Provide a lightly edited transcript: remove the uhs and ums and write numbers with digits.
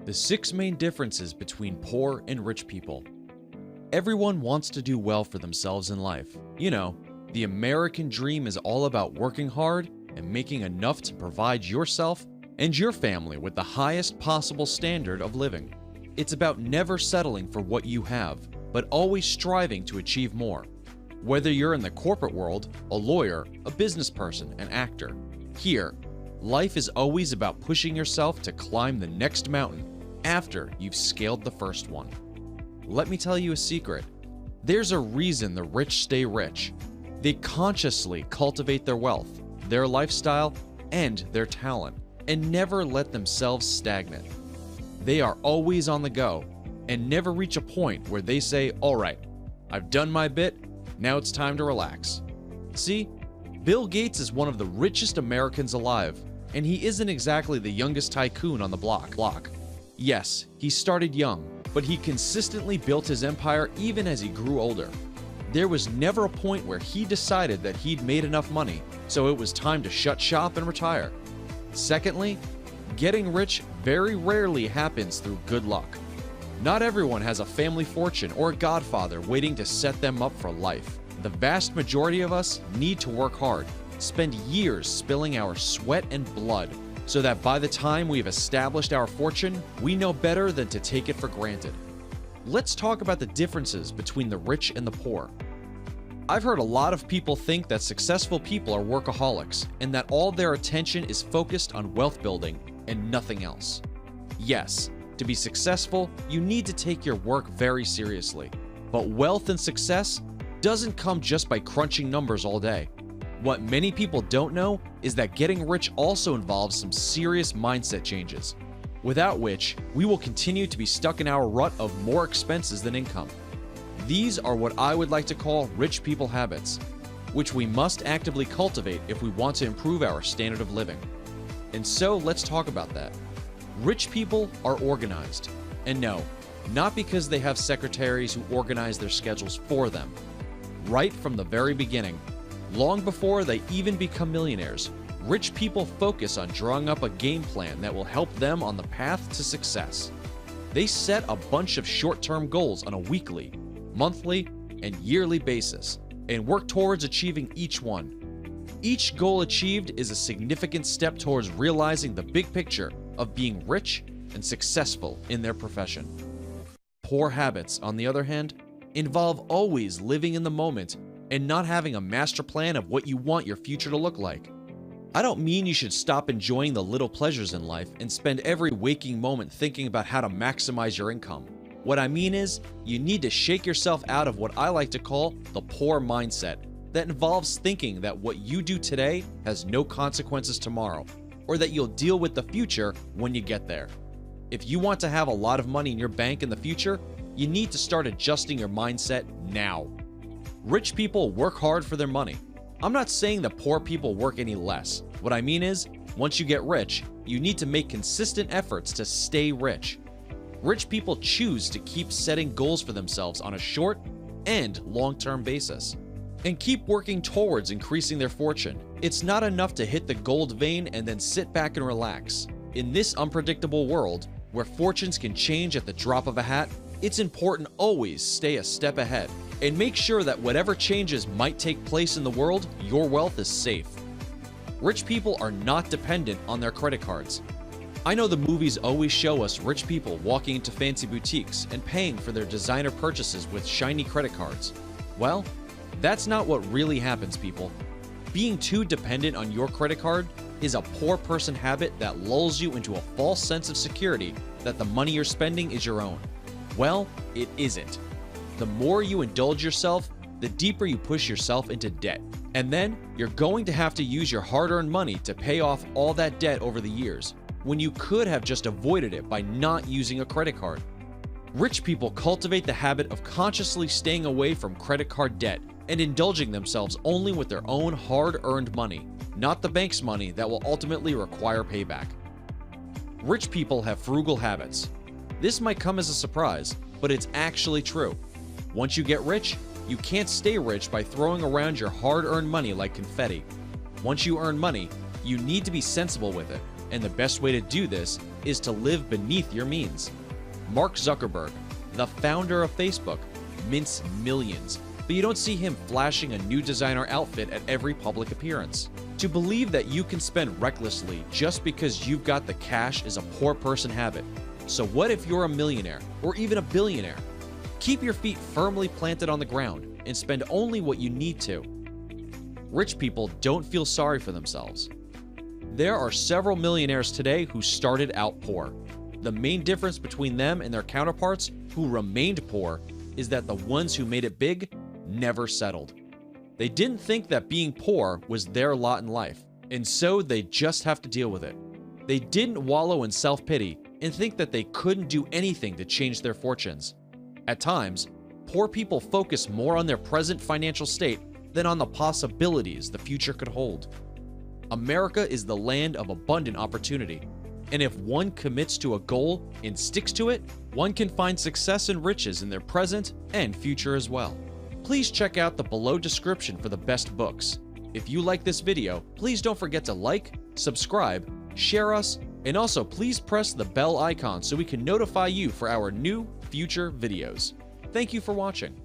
The 6 main differences between poor and rich people. Everyone wants to do well for themselves in life. You know, the American dream is all about working hard and making enough to provide yourself and your family with the highest possible standard of living. It's about never settling for what you have, but always striving to achieve more. Whether you're in the corporate world, a lawyer, a business person, an actor, here, life is always about pushing yourself to climb the next mountain after you've scaled the first one. Let me tell you a secret. There's a reason the rich stay rich. They consciously cultivate their wealth, their lifestyle, and their talent, and never let themselves stagnate. They are always on the go and never reach a point where they say, "All right, I've done my bit, now it's time to relax." See, Bill Gates is one of the richest Americans alive, and he isn't exactly the youngest tycoon on the block. Yes, he started young, but he consistently built his empire even as he grew older. There was never a point where he decided that he'd made enough money, so it was time to shut shop and retire. Secondly, getting rich very rarely happens through good luck. Not everyone has a family fortune or a godfather waiting to set them up for life. The vast majority of us need to work hard, spend years spilling our sweat and blood, so that by the time we've established our fortune, we know better than to take it for granted. Let's talk about the differences between the rich and the poor. I've heard a lot of people think that successful people are workaholics and that all their attention is focused on wealth building and nothing else. Yes, to be successful, you need to take your work very seriously. But wealth and success doesn't come just by crunching numbers all day. What many people don't know is that getting rich also involves some serious mindset changes, without which we will continue to be stuck in our rut of more expenses than income. These are what I would like to call rich people habits, which we must actively cultivate if we want to improve our standard of living. And so let's talk about that. Rich people are organized. And no, not because they have secretaries who organize their schedules for them. Right from the very beginning, long before they even become millionaires, rich people focus on drawing up a game plan that will help them on the path to success. They set a bunch of short-term goals on a weekly, monthly, and yearly basis, and work towards achieving each one. Each goal achieved is a significant step towards realizing the big picture of being rich and successful in their profession. Poor habits, on the other hand, involve always living in the moment and not having a master plan of what you want your future to look like. I don't mean you should stop enjoying the little pleasures in life and spend every waking moment thinking about how to maximize your income. What I mean is, you need to shake yourself out of what I like to call the poor mindset that involves thinking that what you do today has no consequences tomorrow, or that you'll deal with the future when you get there. If you want to have a lot of money in your bank in the future, you need to start adjusting your mindset now. Rich people work hard for their money. I'm not saying that poor people work any less. What I mean is, once you get rich, you need to make consistent efforts to stay rich. Rich people choose to keep setting goals for themselves on a short and long-term basis, and keep working towards increasing their fortune. It's not enough to hit the gold vein and then sit back and relax. In this unpredictable world, where fortunes can change at the drop of a hat, it's important always stay a step ahead and make sure that whatever changes might take place in the world, your wealth is safe. Rich people are not dependent on their credit cards. I know the movies always show us rich people walking into fancy boutiques and paying for their designer purchases with shiny credit cards. Well, that's not what really happens, people. Being too dependent on your credit card is a poor person habit that lulls you into a false sense of security that the money you're spending is your own. Well, it isn't. The more you indulge yourself, the deeper you push yourself into debt. And then you're going to have to use your hard-earned money to pay off all that debt over the years, when you could have just avoided it by not using a credit card. Rich people cultivate the habit of consciously staying away from credit card debt and indulging themselves only with their own hard-earned money, not the bank's money that will ultimately require payback. Rich people have frugal habits. This might come as a surprise, but it's actually true. Once you get rich, you can't stay rich by throwing around your hard-earned money like confetti. Once you earn money, you need to be sensible with it. And the best way to do this is to live beneath your means. Mark Zuckerberg, the founder of Facebook, mints millions, but you don't see him flashing a new designer outfit at every public appearance. To believe that you can spend recklessly just because you've got the cash is a poor person habit. So what if you're a millionaire or even a billionaire? Keep your feet firmly planted on the ground and spend only what you need to. Rich people don't feel sorry for themselves. There are several millionaires today who started out poor. The main difference between them and their counterparts who remained poor is that the ones who made it big never settled. They didn't think that being poor was their lot in life, and so they just have to deal with it. They didn't wallow in self-pity and think that they couldn't do anything to change their fortunes. At times, poor people focus more on their present financial state than on the possibilities the future could hold. America is the land of abundant opportunity, and if one commits to a goal and sticks to it, one can find success and riches in their present and future as well. Please check out the below description for the best books. If you like this video, please don't forget to like, subscribe, share us, and also please press the bell icon so we can notify you for our new future videos. Thank you for watching.